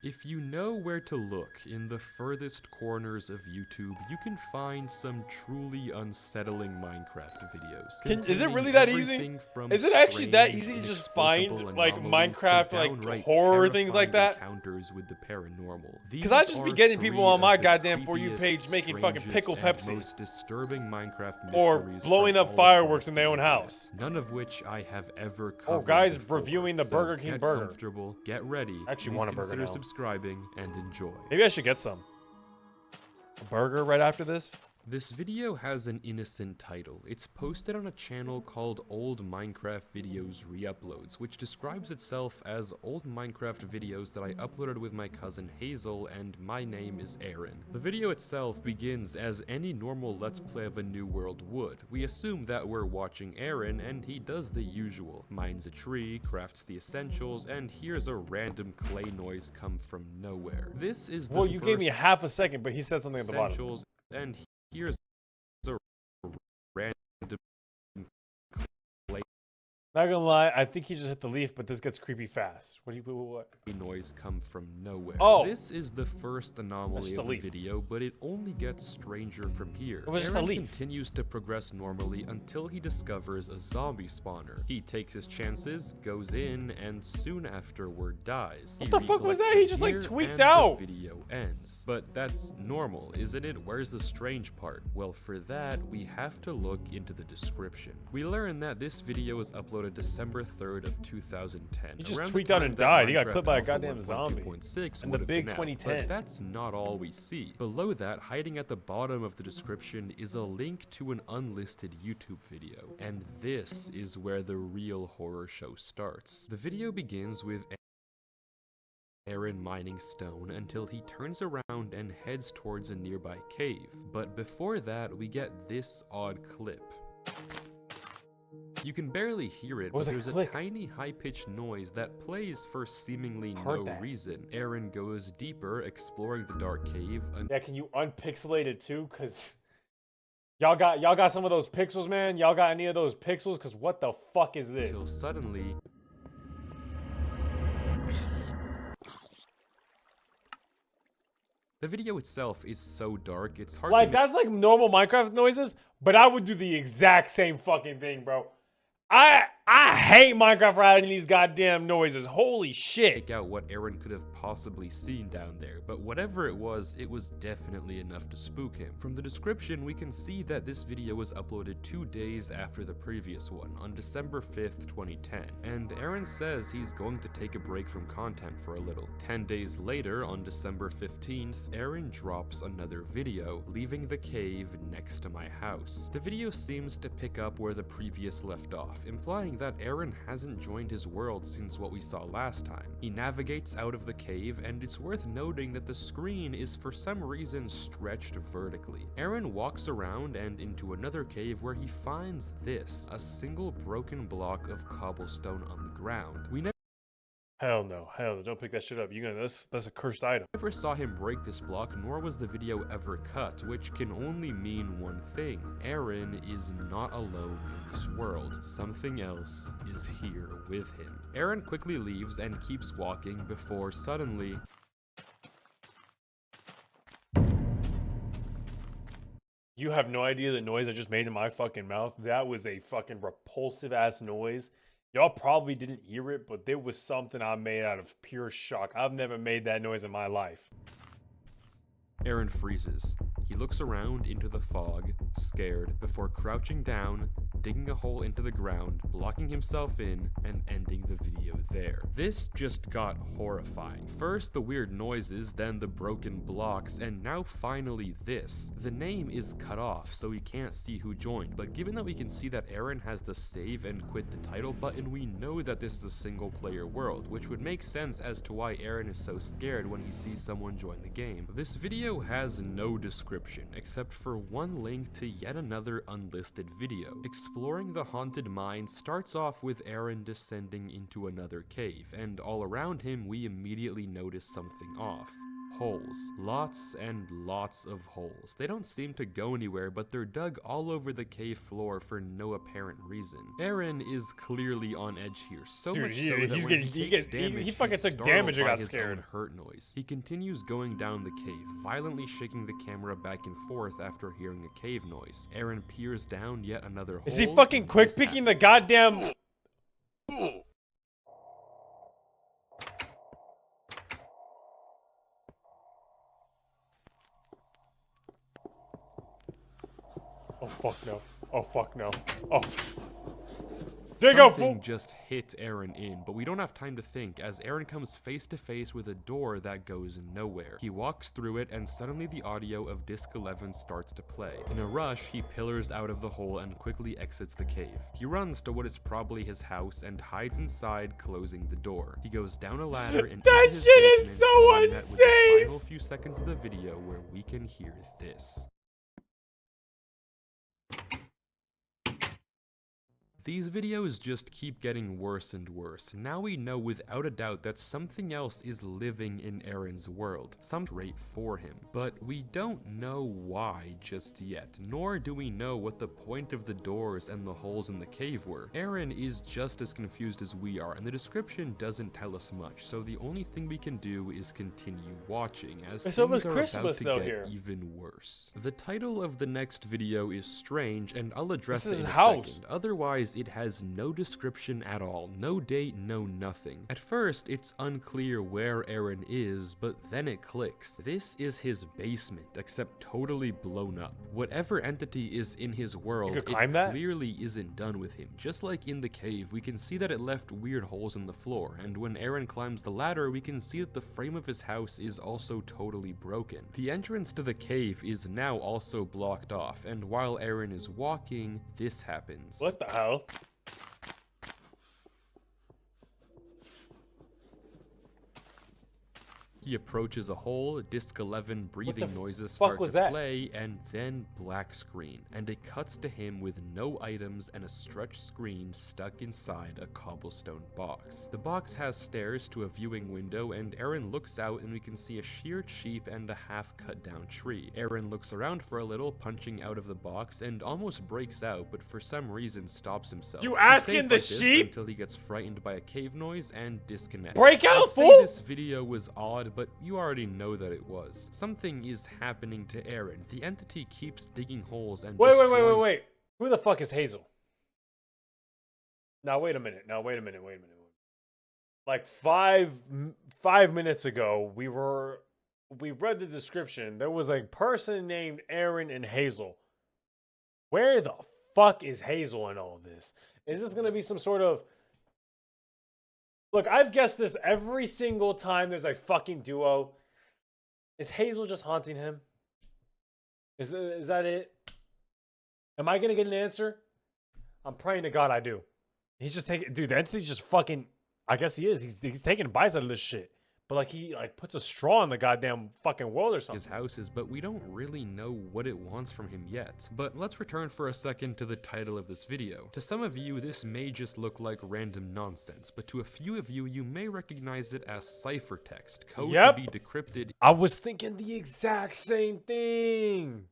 If you know where to look in the furthest corners of YouTube, you can find some truly unsettling Minecraft videos. Is it really that easy? Is it actually that easy to just find like Minecraft like horror things like that? Encounters with the paranormal. Because I just be getting people on my goddamn For You page making fucking pickle Pepsi, most disturbing Minecraft or blowing up fireworks in their own house. None of which I have ever covered. Or guys before. reviewing the Burger King burger. Get comfortable, get ready. I actually want a burger now. Consider subscribing and enjoy. Maybe I should get some. A burger right after this? This video has an innocent title. It's posted on a channel called Old Minecraft Videos Reuploads, which describes itself as old Minecraft videos that I uploaded with my cousin Hazel, and my name is Aaron. The video itself begins as any normal Let's Play of a New World would. We assume that we're watching Aaron, and he does the usual. Mines a tree, crafts the essentials, and hears a random clay noise come from nowhere. This is the Well, you gave me half a second, but he said something at the bottom. Essentials, and here's a random clay Not gonna lie, I think he just hit the leaf, but this gets creepy fast. What? noise come from nowhere. Oh! This is the first anomaly of the video, but it only gets stranger from here. It was just a Aaron leaf. continues to progress normally until he discovers a zombie spawner. He takes his chances, goes in, and soon afterward dies. What the fuck was that? He just like tweaked and out. The video ends. But that's normal, isn't it? Where's the strange part? Well, for that, we have to look into the description. We learn that this video was uploaded December 3rd of 2010. He just tweaked out and died. He got clipped by a goddamn zombie. In the big 2010. But that's not all we see. Below that, hiding at the bottom of the description, is a link to an unlisted YouTube video. And this is where the real horror show starts. The video begins with Aaron mining stone until he turns around and heads towards a nearby cave. But before that, we get this odd clip. You can barely hear it, but there's a tiny high-pitched noise that plays for seemingly no reason. Aaron goes deeper, exploring the dark cave. Yeah, can you unpixelate it too? Cause y'all got some of those pixels, man. Y'all got any of those pixels? Cause what the fuck is this? Until suddenly, the video itself is so dark, it's hard like, that's like normal Minecraft noises, but I would do the exact same fucking thing, bro. I hate Minecraft for adding these goddamn noises. Holy shit. Make out what Aaron could have possibly seen down there, but whatever it was definitely enough to spook him. From the description, we can see that this video was uploaded 2 days after the previous one, on December 5th, 2010. And Aaron says he's going to take a break from content for a little. 10 days later, on December 15th, Aaron drops another video, leaving the cave next to my house. The video seems to pick up where the previous left off, implying that Aaron hasn't joined his world since what we saw last time. He navigates out of the cave, and it's worth noting that the screen is for some reason stretched vertically. Aaron walks around and into another cave where he finds this, a single broken block of cobblestone on the ground. We Hell no, don't pick that shit up. That's a cursed item. never saw him break this block, nor was the video ever cut, which can only mean one thing. Aaron is not alone in this world. Something else is here with him. Aaron quickly leaves and keeps walking before suddenly... You have no idea the noise I just made in my fucking mouth. That was a fucking repulsive ass noise. Y'all probably didn't hear it, but there was something I made out of pure shock. I've never made that noise in my life. Aaron freezes. He looks around into the fog, scared, before crouching down, digging a hole into the ground, blocking himself in, and ending the video there. This just got horrifying. First the weird noises, then the broken blocks, and now finally this. The name is cut off, so we can't see who joined, but given that we can see that Aaron has the save and quit the title button, we know that this is a single player world, which would make sense as to why Aaron is so scared when he sees someone join the game. This video has no description, except for one link to yet another unlisted video. Exploring the haunted mine starts off with Aaron descending into another cave, and all around him we immediately notice something off. Holes. Lots and lots of holes. They don't seem to go anywhere, but they're dug all over the cave floor for no apparent reason. Aaron is clearly on edge here, so Dude, much so that he's when getting- he he takes gets- he- damage, he fucking he's took startled damage and by got his scared. own hurt noise. He continues going down the cave, violently shaking the camera back and forth after hearing a cave noise. Aaron peers down yet another hole. Is he fucking and quick this picking the happens. goddamn? Oh fuck no. Oh fuck no. Oh. There you go, Something fool. just hit Aaron in, but we don't have time to think as Aaron comes face to face with a door that goes nowhere. He walks through it and suddenly the audio of Disc 11 starts to play. In a rush, he pillars out of the hole and quickly exits the cave. He runs to what is probably his house and hides inside, closing the door. He goes down a ladder and That into his shit is basement, so and we're met with the unsafe! final few seconds of the video where we can hear this. These videos just keep getting worse and worse. Now we know without a doubt that something else is living in Aaron's world, some trait for him. But we don't know why just yet, nor do we know what the point of the doors and the holes in the cave were. Aaron is just as confused as we are, and the description doesn't tell us much, so the only thing we can do is continue watching, as It's things almost are Christmas, about to though, get here. even worse. The title of the next video is strange, and I'll address This it is in a his house. second. Otherwise, it has no description at all, no date, no nothing. At first, it's unclear where Aaron is, but then it clicks. This is his basement, except totally blown up. Whatever entity is in his world, could it climb that? clearly isn't done with him. Just like in the cave, we can see that it left weird holes in the floor, and when Aaron climbs the ladder, we can see that the frame of his house is also totally broken. The entrance to the cave is now also blocked off, and while Aaron is walking, this happens. What the hell? He approaches a hole, Disc 11 breathing noises fuck start was to that? play, and then black screen. And it cuts to him with no items and a stretched screen stuck inside a cobblestone box. The box has stairs to a viewing window, and Aaron looks out and we can see a sheared sheep and a half cut down tree. Aaron looks around for a little, punching out of the box, and almost breaks out, but for some reason stops himself. You He asking stays the like this sheep? until he gets frightened by a cave noise and disconnects. Break out, I'd say fool! this video was odd, but you already know that it was. Something is happening to Aaron. The entity keeps digging holes and destroying- Wait. Who the fuck is Hazel? Now wait a minute. Like five minutes ago, we read the description. There was a person named Aaron and Hazel. Where the fuck is Hazel in all of this? Is this gonna be some sort of... Look, I've guessed this every single time there's a fucking duo. Is Hazel just haunting him? Is that it? Am I gonna get an answer? I'm praying to God I do. He's just taking... Dude, the entity's just fucking... I guess he is. He's taking bites out of this shit. But like he like puts a straw in the goddamn fucking world or something. his houses, but we don't really know what it wants from him yet. But let's return for a second to the title of this video. To some of you, this may just look like random nonsense, but to a few of you, you may recognize it as ciphertext, code Yep. to be decrypted I was thinking the exact same thing.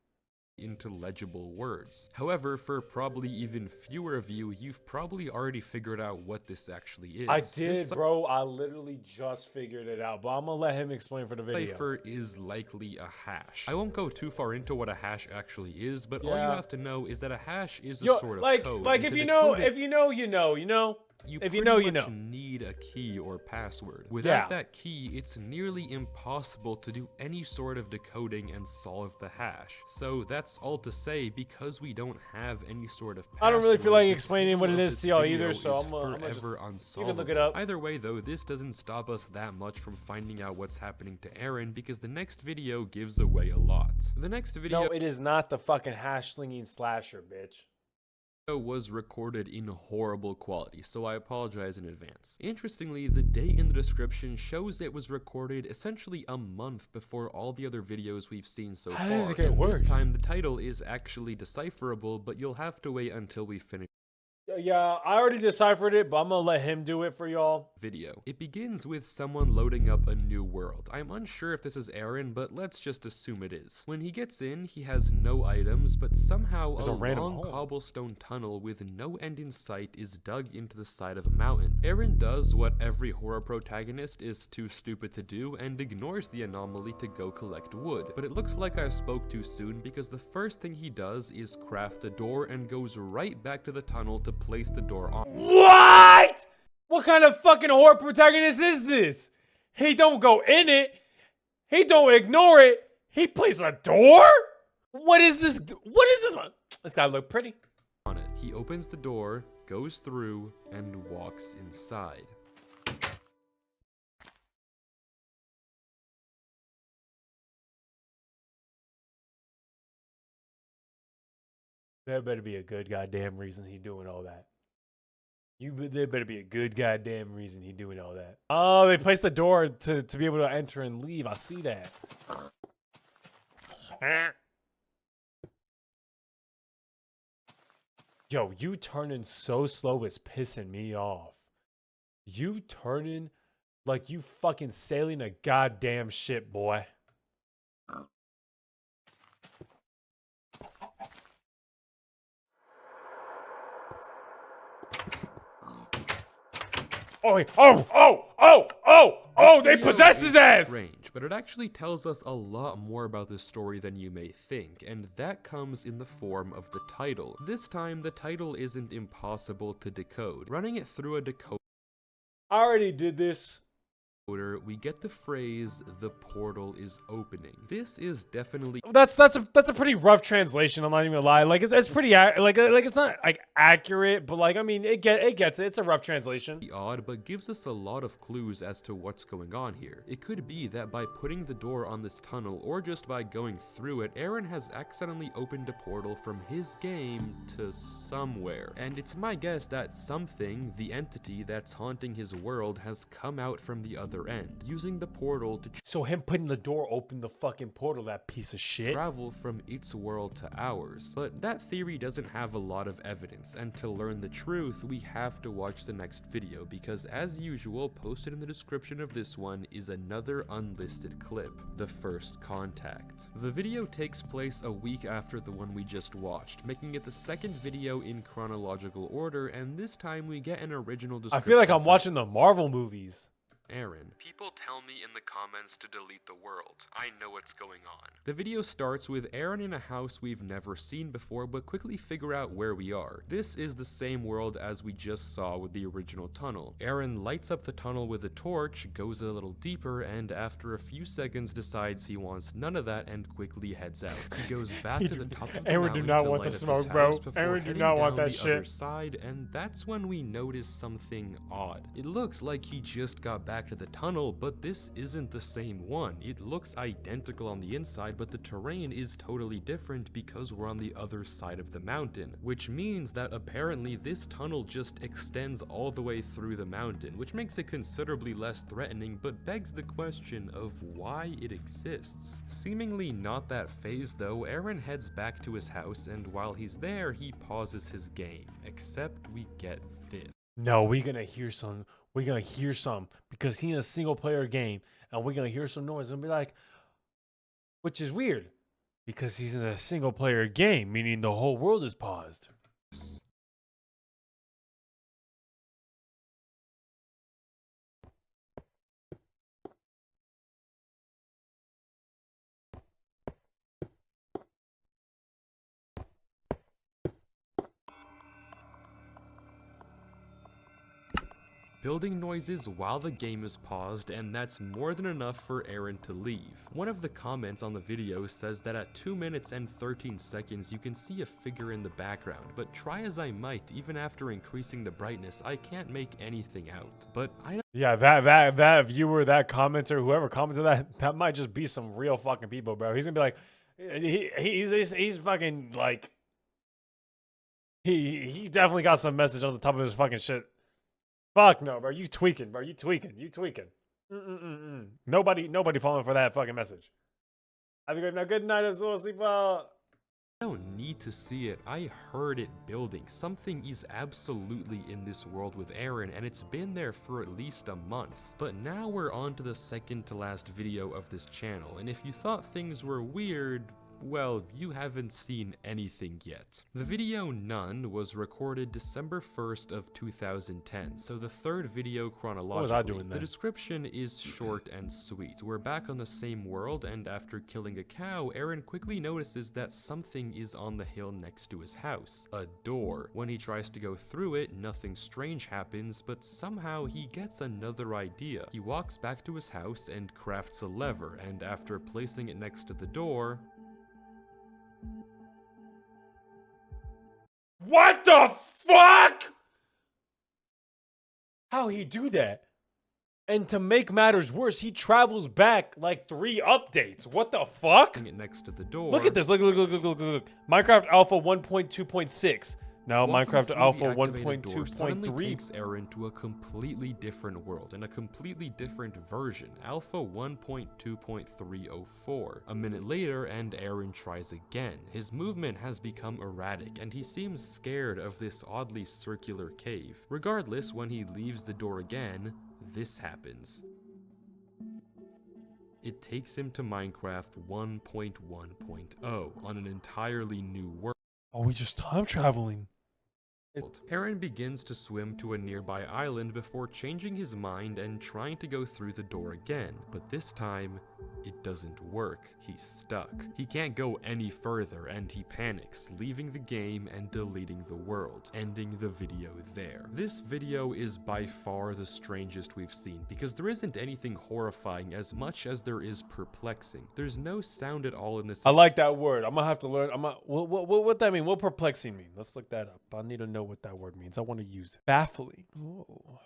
into legible words. However, for probably even fewer of you, you've probably already figured out what this actually is. I This did, bro. I literally just figured it out, but I'm gonna let him explain for the video. cipher is likely a hash. I won't go too far into what a hash actually is, but all you Yeah. have to know is that a hash is a Yo, sort of like, code. like and if to you know, decode it, if you know, you know, you know. you if you pretty know, you much know. need a key or password. Without Yeah. that key, it's nearly impossible to do any sort of decoding and solve the hash. So that's all to say, because we don't have any sort of password, I don't really feel like the explaining what title it of is this to y'all video either, so is I'm gonna just- forever you can unsolvable. look it up. Either way though, this doesn't stop us that much from finding out what's happening to Aaron, because the next video gives away a lot. The next video No, it is not the fucking hash slinging slasher, bitch. was recorded in horrible quality, so I apologize in advance. Interestingly, the date in the description shows it was recorded essentially a month before all the other videos we've seen so How far. does it get And worse? this time the title is actually decipherable, but you'll have to wait until we finish. Yeah, I already deciphered it, but I'm gonna let him do it for y'all. video. It begins with someone loading up a new world. I'm unsure if this is Aaron, but let's just assume it is. When he gets in, he has no items, but somehow There's a a random long hole. cobblestone tunnel with no end in sight is dug into the side of a mountain. Aaron does what every horror protagonist is too stupid to do and ignores the anomaly to go collect wood. But it looks like I spoke too soon because the first thing he does is craft a door and goes right back to the tunnel to place the door on. What? What kind of fucking horror protagonist is this? He don't go in it. He don't ignore it. He places a door? What is this? What is this one? This guy look pretty. On it. He opens the door, goes through, and walks inside. There better be a good goddamn reason he doing all that. There better be a good goddamn reason he doing all that. Oh, they placed the door to be able to enter and leave. I see that. Yo, you turning so slow is pissing me off. You turning like you fucking sailing a goddamn ship, boy. Oh, they possessed his ass! Strange, but it actually tells us a lot more about the story than you may think, and that comes in the form of the title. This time, the title isn't impossible to decode. Running it through a decoder, I already did this. we get the phrase, "the portal is opening." This is definitely That's a pretty rough translation. I'm not even gonna lie. Like it's pretty like it's not like accurate, but like I mean it gets it. It's a rough translation. odd, but gives us a lot of clues as to what's going on here. It could be that by putting the door on this tunnel, or just by going through it, Aaron has accidentally opened a portal from his game to somewhere. And it's my guess that something, the entity that's haunting his world, has come out from the other end, using the portal to So him putting the door opened the fucking portal, that piece of shit. travel from its world to ours. But that theory doesn't have a lot of evidence, and to learn the truth, we have to watch the next video, because as usual, posted in the description of this one is another unlisted clip, The First Contact. The video takes place a week after the one we just watched, making it the second video in chronological order, and this time we get an original I description. feel like I'm from watching the Marvel movies. Aaron. People tell me in the comments to delete the world. I know what's going on. The video starts with Aaron in a house we've never seen before, but quickly figure out where we are. This is the same world as we just saw with the original tunnel. Aaron lights up the tunnel with a torch, goes a little deeper, and after a few seconds decides he wants none of that and quickly heads out. He goes back to the top of the Aaron do mountain not to want light the up smoke, his bro. house before Aaron do heading not want down that the other shit. side, and that's when we notice something odd. It looks like he just got back to the tunnel, but this isn't the same one. It looks identical on the inside, but the terrain is totally different because we're on the other side of the mountain, which means that apparently this tunnel just extends all the way through the mountain, which makes it considerably less threatening, but begs the question of why it exists. Seemingly not that phased though, Aaron heads back to his house, and while he's there, he pauses his game, except we get this. No, we're gonna hear some because he's in a single player game, and we're gonna hear some noise and be like, which is weird because he's in a single player game, meaning the whole world is paused. Building noises while the game is paused, and that's more than enough for Aaron to leave. One of the comments on the video says that at 2 minutes and 13 seconds you can see a figure in the background, but try as I might, even after increasing the brightness, I can't make anything out. But Yeah, that viewer, that commenter, whoever commented that might just be some real fucking people, bro. He's gonna be like, he's fucking like, he definitely got some message on the top of his fucking shit. Fuck no, bro. You tweaking, bro. You tweaking. Nobody falling for that fucking message. Have a good night. Good night, as well. Sleep well. I don't need to see it, I heard it building. Something is absolutely in this world with Aaron, and it's been there for at least a month. But now we're on to the second to last video of this channel, and if you thought things were weird, well, you haven't seen anything yet. The video None was recorded December 1st of 2010, so the third video chronologically. What was I doing then? The description is short and sweet. We're back on the same world, and after killing a cow, Aaron quickly notices that something is on the hill next to his house. A door. When he tries to go through it, nothing strange happens, but somehow he gets another idea. He walks back to his house and crafts a lever, and after placing it next to the door, what the fuck? How he do that? And to make matters worse, he travels back like 3 updates. What the fuck? it next to the door. Look at this. Look. Minecraft Alpha 1.2.6. Now Walking Minecraft through Alpha the activated door suddenly 1.2.3. takes Aaron to a completely different world, in a completely different version, Alpha 1.2.304. A minute later, and Aaron tries again. His movement has become erratic, and he seems scared of this oddly circular cave. Regardless, when he leaves the door again, this happens. It takes him to Minecraft 1.1.0 on an entirely new world. Oh, we just time traveling. Aaron begins to swim to a nearby island before changing his mind and trying to go through the door again, but this time, it doesn't work. He's stuck. He can't go any further, and he panics, leaving the game and deleting the world, ending the video there. This video is by far the strangest we've seen, because there isn't anything horrifying as much as there is perplexing. There's no sound at all in this. I like that word. I'm gonna have to learn. What that mean? What perplexing mean? Let's look that up. I need to know what that word means. I want to use it. Baffling. Oh,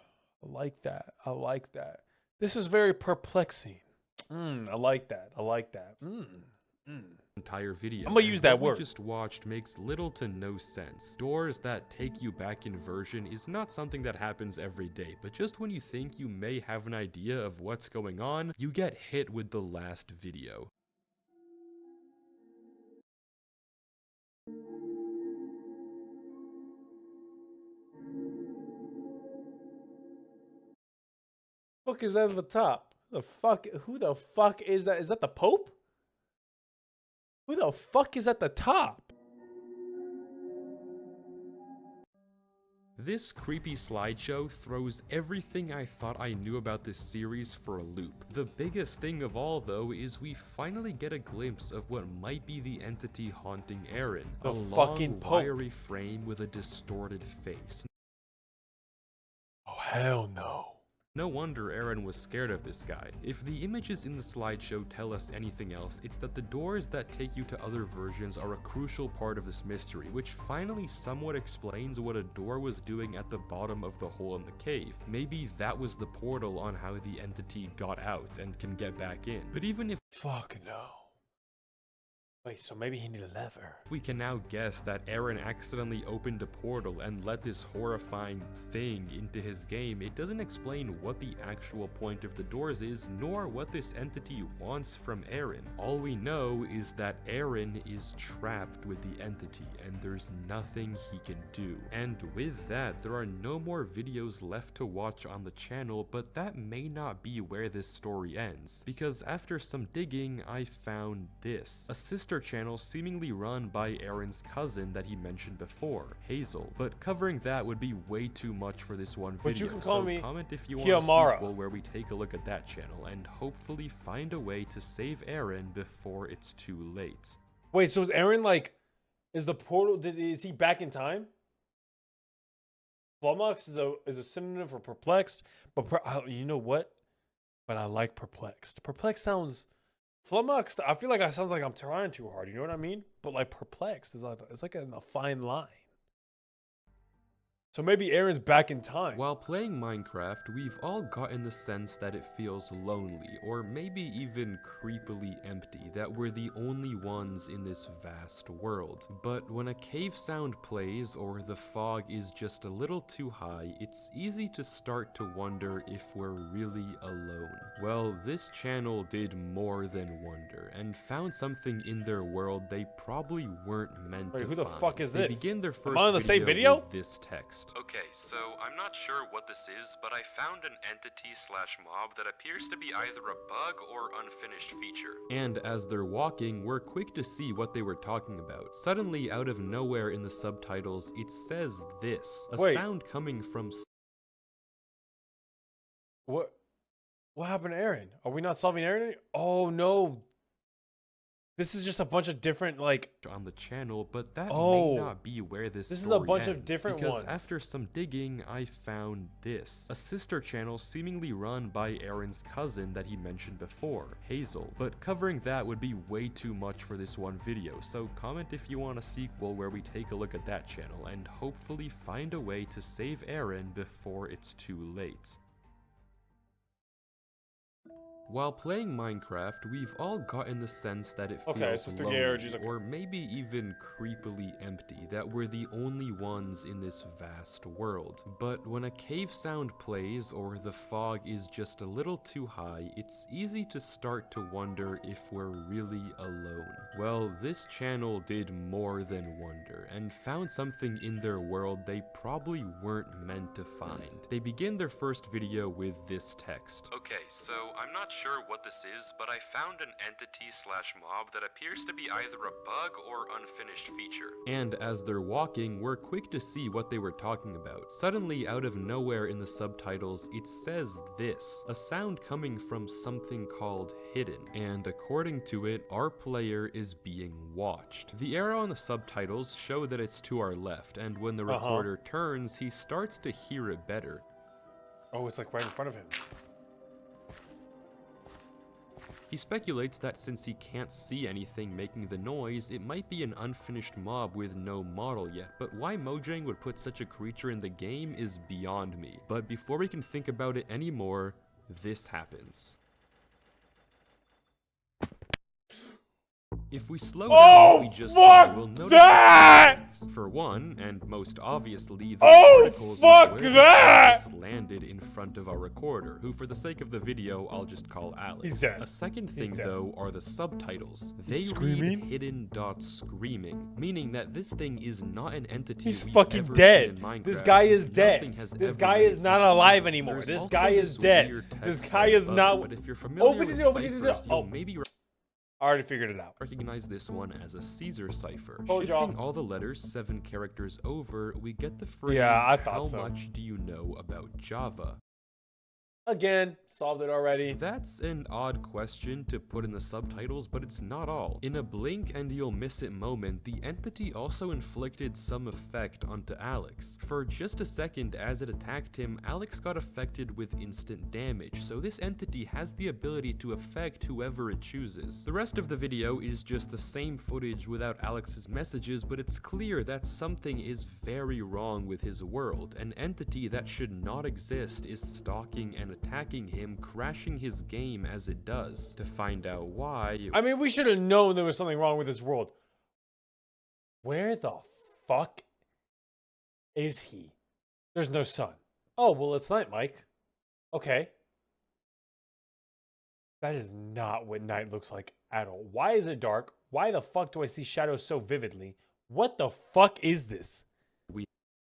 I like that. I like that. This is very perplexing. I like that. I like that. Entire video. I'm gonna use that word. What we just watched makes little to no sense. Doors that take you back in version is not something that happens every day, but just when you think you may have an idea of what's going on, you get hit with the last video. Fuck is that at the top? The fuck? Who the fuck is that? Is that the Pope? Who the fuck is at the top? This creepy slideshow throws everything I thought I knew about this series for a loop. The biggest thing of all, though, is we finally get a glimpse of what might be the entity haunting Aaron. The a fucking long, Pope. wiry frame with a distorted face. Oh, hell no. No wonder Aaron was scared of this guy. If the images in the slideshow tell us anything else, it's that the doors that take you to other versions are a crucial part of this mystery, which finally somewhat explains what a door was doing at the bottom of the hole in the cave. Maybe that was the portal on how the entity got out and can get back in. But even if Fuck no. Wait, so maybe he need a lever. we can now guess that Aaron accidentally opened a portal and let this horrifying thing into his game, it doesn't explain what the actual point of the doors is, nor what this entity wants from Aaron. All we know is that Aaron is trapped with the entity, and there's nothing he can do. And with that, there are no more videos left to watch on the channel, but that may not be where this story ends, because after some digging, I found this. A sister channel seemingly run by Aaron's cousin that he mentioned before, Hazel. But covering that would be way too much for this one video, But you can call so me comment if you want a Kiamara. sequel where we take a look at that channel and hopefully find a way to save Aaron before it's too late. Wait, so is Aaron like, is the portal, is he back in time? Flummox is a synonym for perplexed, but you know what? But I like perplexed. Perplexed sounds, flummoxed, I feel like it sounds like I'm trying too hard, you know what I mean? But like perplexed is like, it's like a fine line. So maybe Aaron's back in time. While playing Minecraft, we've all gotten the sense that it feels lonely, or maybe even creepily empty, that we're the only ones in this vast world. But when a cave sound plays, or the fog is just a little too high, it's easy to start to wonder if we're really alone. Well, this channel did more than wonder, and found something in their world they probably weren't meant to Wait, who the find. fuck is They this? begin their Am first I on the same video? with this text. Okay, so I'm not sure what this is, but I found an entity/mob that appears to be either a bug or unfinished feature. And as they're walking, we're quick to see what they were talking about. Suddenly, out of nowhere in the subtitles, it says this, a Wait. sound coming from What happened to Aaron? Are we not solving Aaron? Oh no. This is just a bunch of different, like, on the channel, but that Oh. may not be where this This is a story bunch of ends, different because ones. after some digging, I found this. A sister channel seemingly run by Aaron's cousin that he mentioned before, Hazel. But covering that would be way too much for this one video, so comment if you want a sequel where we take a look at that channel, and hopefully find a way to save Aaron before it's too late. While playing Minecraft, we've all gotten the sense that it feels so through the lonely, energies, okay. or maybe even creepily empty, that we're the only ones in this vast world. But when a cave sound plays, or the fog is just a little too high, it's easy to start to wonder if we're really alone. Well, this channel did more than wonder, and found something in their world they probably weren't meant to find. They begin their first video with this text. Okay, so I'm not sure what this is, but I found an entity/mob that appears to be either a bug or unfinished feature. And as they're walking, we're quick to see what they were talking about. Suddenly, out of nowhere in the subtitles, it says this, a sound coming from something called hidden. And according to it, our player is being watched. The arrow on the subtitles show that it's to our left, and when the recorder turns, he starts to hear it better. Oh, it's like right in front of him. He speculates that since he can't see anything making the noise, it might be an unfinished mob with no model yet, but why Mojang would put such a creature in the game is beyond me. But before we can think about it anymore, this happens. If we slow down what we just saw, we'll notice a few things. For one, and most obviously, the particles of where the sound landed in front of our recorder, who for the sake of the video, I'll just call Alex. He's dead. A second thing, though, are the subtitles. They Screaming? read hidden dot screaming, meaning that this thing is not an entity He's we've fucking ever dead. seen in Minecraft. This guy is Nothing dead. has This ever guy made is not such a alive sound. anymore. There's This also guy is this dead. weird This text guy right is above not- it, but if you're familiar with ciphers, you'll maybe I already figured it out. recognize this one as a Caesar cipher. Told y'all. Shifting all the letters 7 characters over, we get the phrase, Yeah, I thought how so. much do you know about Java? Again, solved it already. That's an odd question to put in the subtitles, but it's not all. In a blink and you'll miss it moment, the entity also inflicted some effect onto Alex. For just a second as it attacked him, Alex got affected with instant damage, so this entity has the ability to affect whoever it chooses. The rest of the video is just the same footage without Alex's messages, but it's clear that something is very wrong with his world. An entity that should not exist is stalking and attacking him, crashing his game as it does. To find out why, I mean, we should have known there was something wrong with this world. Where the fuck is he? There's no sun. Oh, well, it's night, Mike. Okay. That is not what night looks like at all. Why is it dark? Why the fuck do I see shadows so vividly? What the fuck is this?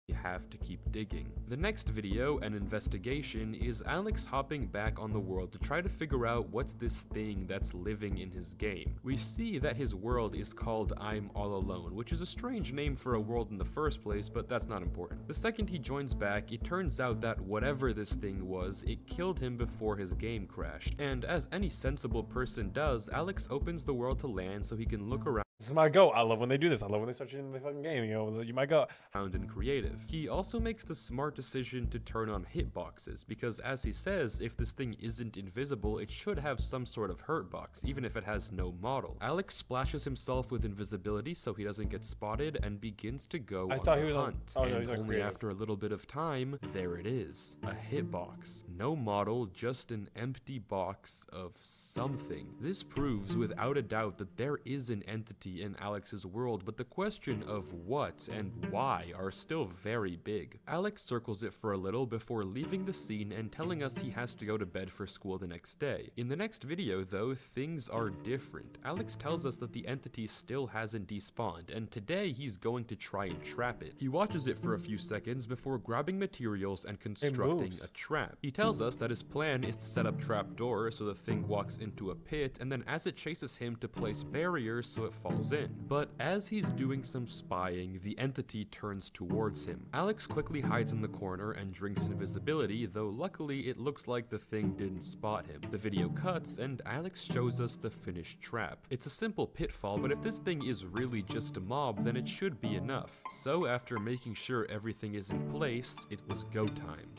we have to keep digging. The next video, an investigation, is Alex hopping back on the world to try to figure out what's this thing that's living in his game. We see that his world is called I'm All Alone, which is a strange name for a world in the first place, but that's not important. The second he joins back, it turns out that whatever this thing was, it killed him before his game crashed. And as any sensible person does, Alex opens the world to land so he can look around This is my goat. I love when they do this. I love when they start shooting the fucking game. You know, you might go. And creative. He also makes the smart decision to turn on hitboxes, because as he says, if this thing isn't invisible, it should have some sort of hurt box, even if it has no model. Alex splashes himself with invisibility so he doesn't get spotted and begins to go on the hunt. And only after a little bit of time, there it is. A hitbox. No model, just an empty box of something. This proves without a doubt that there is an entity in Alex's world, but the question of what and why are still very big. Alex circles it for a little before leaving the scene and telling us he has to go to bed for school the next day. In the next video though, things are different. Alex tells us that the entity still hasn't despawned, and today he's going to try and trap it. He watches it for a few seconds before grabbing materials and constructing a trap. He tells us that his plan is to set up trapdoors so the thing walks into a pit, and then as it chases him to place barriers so it falls in. But as he's doing some spying, the entity turns towards him. Alex quickly hides in the corner and drinks invisibility, though luckily it looks like the thing didn't spot him. The video cuts and Alex shows us the finished trap. It's a simple pitfall, but if this thing is really just a mob, then it should be enough. So after making sure everything is in place, it was go time.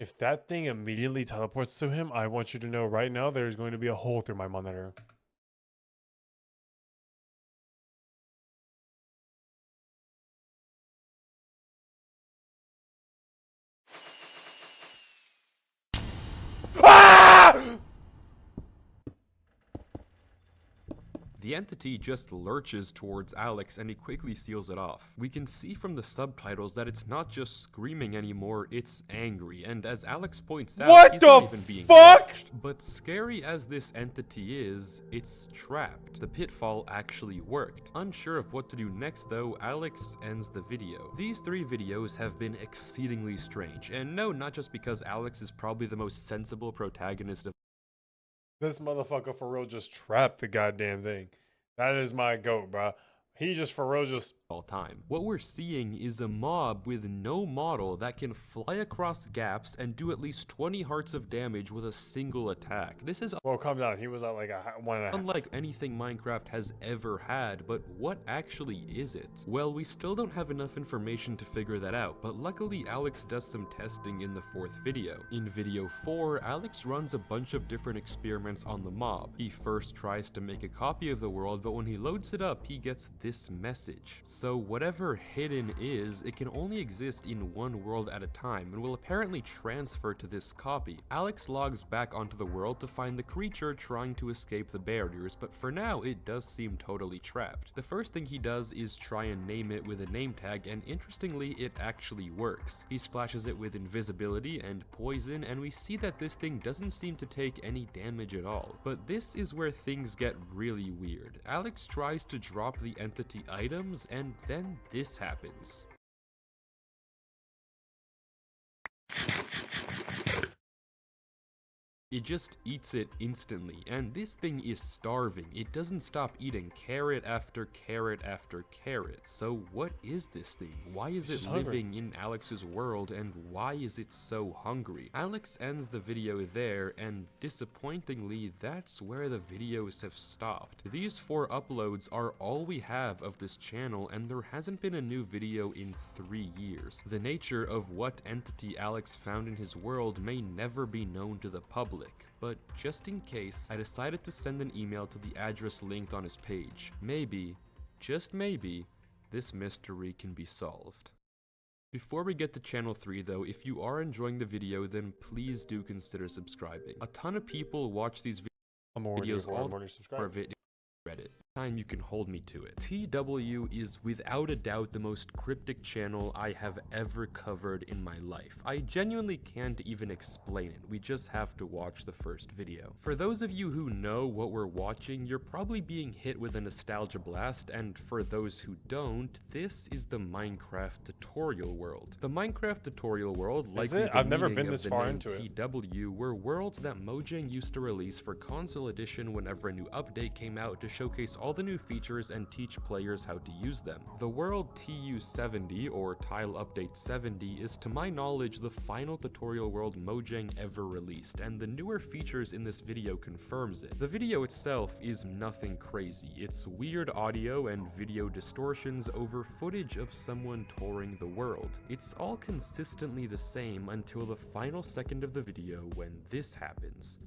If that thing immediately teleports to him, I want you to know right now there's going to be a hole through my monitor. The entity just lurches towards Alex and he quickly seals it off. We can see from the subtitles that it's not just screaming anymore, it's angry, and as Alex points out, he's not even being watched. But scary as this entity is, it's trapped. The pitfall actually worked. Unsure of what to do next though, Alex ends the video. These 3 videos have been exceedingly strange, and no, not just because Alex is probably the most sensible protagonist of this motherfucker for real just trapped the goddamn thing. That is my goat, bro. He just for real just all time. What we're seeing is a mob with no model that can fly across gaps and do at least 20 hearts of damage with a single attack. This is well, calm down. He was at like a 1.5. Unlike anything Minecraft has ever had, but what actually is it? Well, we still don't have enough information to figure that out, but luckily Alex does some testing in the 4th video. In video 4, Alex runs a bunch of different experiments on the mob. He first tries to make a copy of the world, but when he loads it up, he gets this message. So whatever hidden is, it can only exist in one world at a time and will apparently transfer to this copy. Alex logs back onto the world to find the creature trying to escape the barriers, but for now it does seem totally trapped. The first thing he does is try and name it with a name tag, and interestingly it actually works. He splashes it with invisibility and poison, and we see that this thing doesn't seem to take any damage at all. But this is where things get really weird. Alex tries to drop the entity items, and then this happens. It just eats it instantly, and this thing is starving. It doesn't stop eating carrot after carrot after carrot. So what is this thing? Why is it living in Alex's world, and why is it so hungry? Alex ends the video there, and disappointingly, that's where the videos have stopped. These 4 uploads are all we have of this channel, and there hasn't been a new video in 3 years. The nature of what entity Alex found in his world may never be known to the public. But just in case, I decided to send an email to the address linked on his page. Maybe, just maybe, this mystery can be solved. Before we get to channel 3 though, if you are enjoying the video, then please do consider subscribing. A ton of people watch these videos all of it Reddit. Time you can hold me to it. TW is without a doubt the most cryptic channel I have ever covered in my life. I genuinely can't even explain it, we just have to watch the first video. For those of you who know what we're watching, you're probably being hit with a nostalgia blast, and for those who don't, this is the Minecraft tutorial world. The Minecraft tutorial world, like I've never been this far into it. TW, were worlds that Mojang used to release for console edition whenever a new update came out to showcase all all the new features and teach players how to use them. The world TU70, or Tile Update 70, is to my knowledge the final tutorial world Mojang ever released, and the newer features in this video confirms it. The video itself is nothing crazy. It's weird audio and video distortions over footage of someone touring the world. It's all consistently the same until the final second of the video when this happens.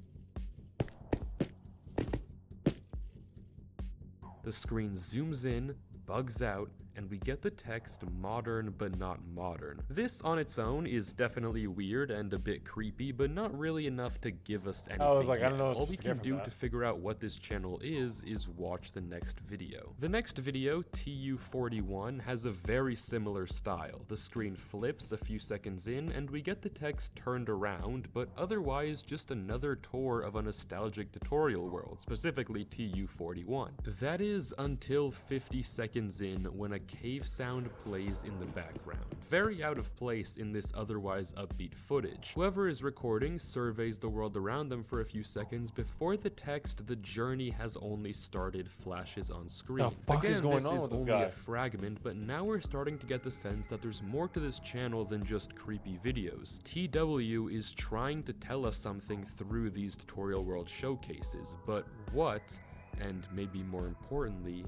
The screen zooms in, bugs out, and we get the text modern but not modern. This on its own is definitely weird and a bit creepy, but not really enough to give us anything. I was like, yet. I don't know what All we to get can from do that. to figure out what this channel is watch the next video. The next video, TU41, has a very similar style. The screen flips a few seconds in, and we get the text turned around, but otherwise just another tour of a nostalgic tutorial world, specifically TU41. That is until 50 seconds in, when a cave sound plays in the background. Very out of place in this otherwise upbeat footage. Whoever is recording surveys the world around them for a few seconds before the text "the journey has only started" flashes on screen. The fuck is going this on is with this only guy? a fragment, but now we're starting to get the sense that there's more to this channel than just creepy videos. TW is trying to tell us something through these tutorial world showcases, but what, and maybe more importantly,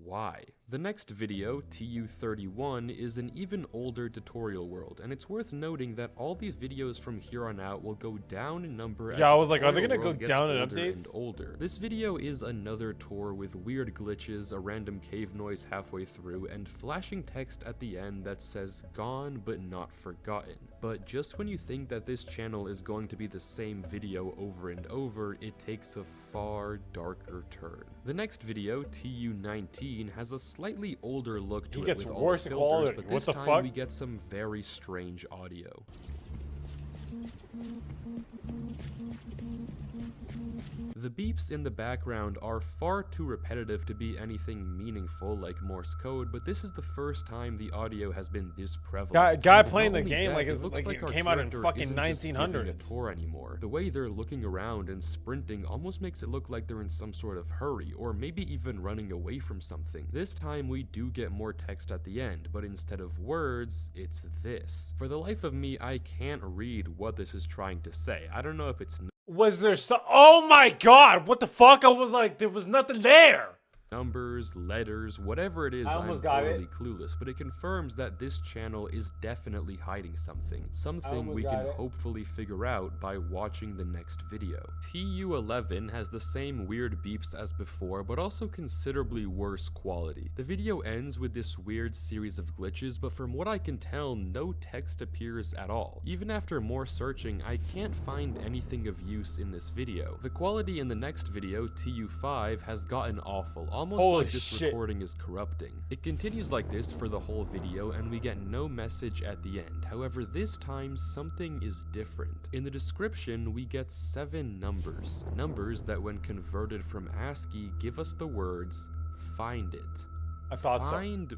why? The next video, TU31, is an even older tutorial world, and it's worth noting that all these videos from here on out will go down in number. Yeah, as I the was like, are they tutorial gonna go world gets down in older updates? and older. This video is another tour with weird glitches, a random cave noise halfway through, and flashing text at the end that says "gone but not forgotten." But just when you think that this channel is going to be the same video over and over, it takes a far darker turn. The next video, TU19, has a slightly older look to He it gets with all worse the in filters, quality. but What this the time fuck? we get some very strange audio. The beeps in the background are far too repetitive to be anything meaningful like Morse code, but this is the first time the audio has been this prevalent. Guy And playing not the only game that, like it's looks like it our came out in character fucking isn't just giving a 1900s. tour anymore. The way they're looking around and sprinting almost makes it look like they're in some sort of hurry, or maybe even running away from something. This time we do get more text at the end, but instead of words, it's this. For the life of me, I can't read what this is trying to say. I don't know if it's Was there some? Oh my god! What the fuck? I was like, there was nothing there. numbers, letters, whatever it is, I I'm almost got totally clueless, but it confirms that this channel is definitely hiding something almost we got can it. hopefully figure out by watching the next video. TU11 has the same weird beeps as before, but also considerably worse quality. The video ends with this weird series of glitches, but from what I can tell, no text appears at all. Even after more searching, I can't find anything of use in this video. The quality in the next video, TU5, has gotten awful, almost Holy like this shit. recording is corrupting. It continues like this for the whole video, and we get no message at the end. However, this time something is different. In the description, we get 7 numbers. Numbers that when converted from ASCII give us the words, "Find it." I thought so. Find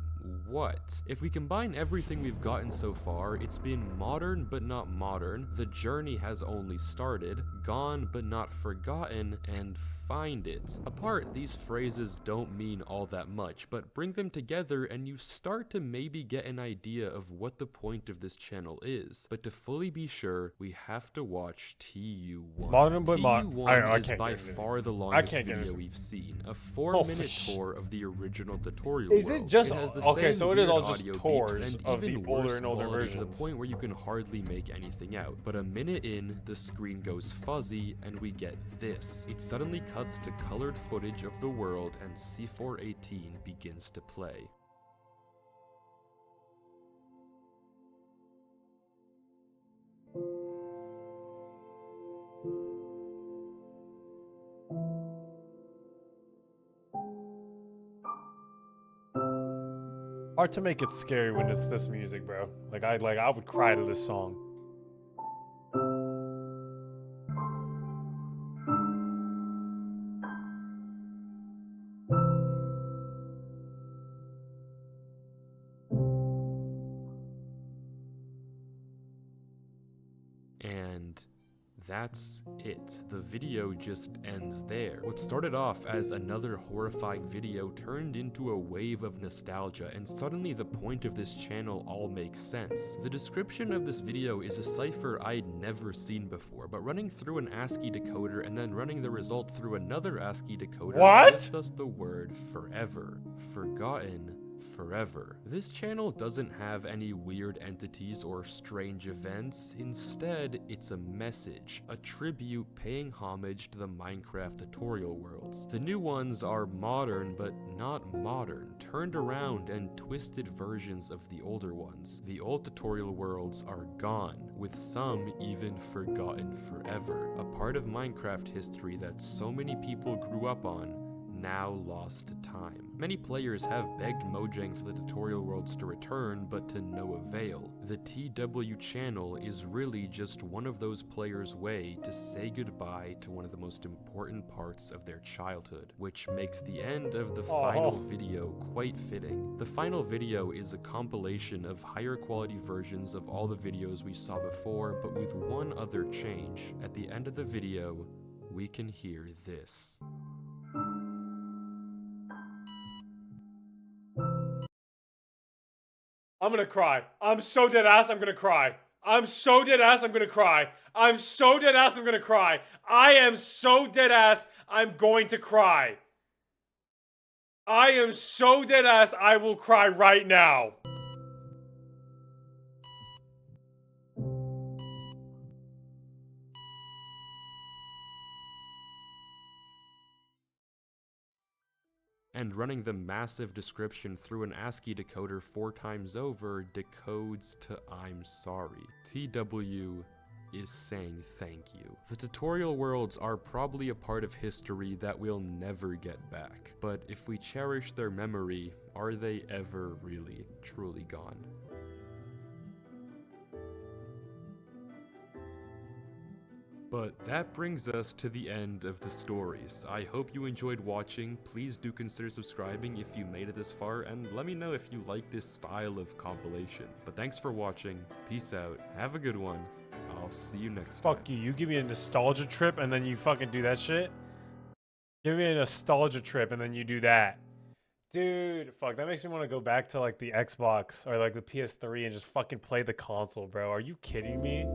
what? If we combine everything we've gotten so far, it's been modern but not modern, the journey has only started, gone but not forgotten, and find it. Apart, these phrases don't mean all that much, but bring them together and you start to maybe get an idea of what the point of this channel is. But to fully be sure, we have to watch TU1. Modern but TU1 I is can't by get into it. far the longest can't get video into it. we've seen. A Holy 4-minute shit. tour of the original tutorial Is world. it just- has the okay, same so it is all weird just audio beeps tours and of even the older worse and older quality to the versions. point where you can hardly make anything out. But a minute in, the screen goes fuzzy and we get this. It suddenly cuts to colored footage of the world and C418 begins to play. Hard to make it scary when it's this music, bro. I would cry to this song. And that's it. The video just ends there. What started off as another horrifying video turned into a wave of nostalgia, and suddenly the point of this channel all makes sense. The description of this video is a cipher I'd never seen before, but running through an ASCII decoder and then running the result through another ASCII decoder gives us the word forever. Forgotten forever. This channel doesn't have any weird entities or strange events. Instead, it's a message, a tribute paying homage to the Minecraft tutorial worlds. The new ones are modern, but not modern, turned around and twisted versions of the older ones. The old tutorial worlds are gone, with some even forgotten forever. A part of Minecraft history that so many people grew up on, now lost to time. Many players have begged Mojang for the tutorial worlds to return, but to no avail. The TW channel is really just one of those players' way to say goodbye to one of the most important parts of their childhood, which makes the end of the final video quite fitting. The final video is a compilation of higher quality versions of all the videos we saw before, but with one other change. At the end of the video, we can hear this. I'm gonna cry. I'm so dead ass, I'm gonna cry. I'm so dead ass, I'm gonna cry. I'm so dead ass, I'm gonna cry. I am so dead ass, I'm going to cry. I am so dead ass, I will cry right now. And running the massive description through an ASCII decoder 4 times over decodes to "I'm sorry." TW is saying thank you. The tutorial worlds are probably a part of history that we'll never get back, but if we cherish their memory, are they ever really, truly gone? But that brings us to the end of the stories. I hope you enjoyed watching. Please do consider subscribing if you made it this far, and let me know if you like this style of compilation. But thanks for watching. Peace out. Have a good one. I'll see you next time. Fuck you. You give me a nostalgia trip and then you fucking do that shit? Give me a nostalgia trip and then you do that. Dude, fuck, that makes me want to go back to like the Xbox or like the PS3 and just fucking play the console, bro. Are you kidding me?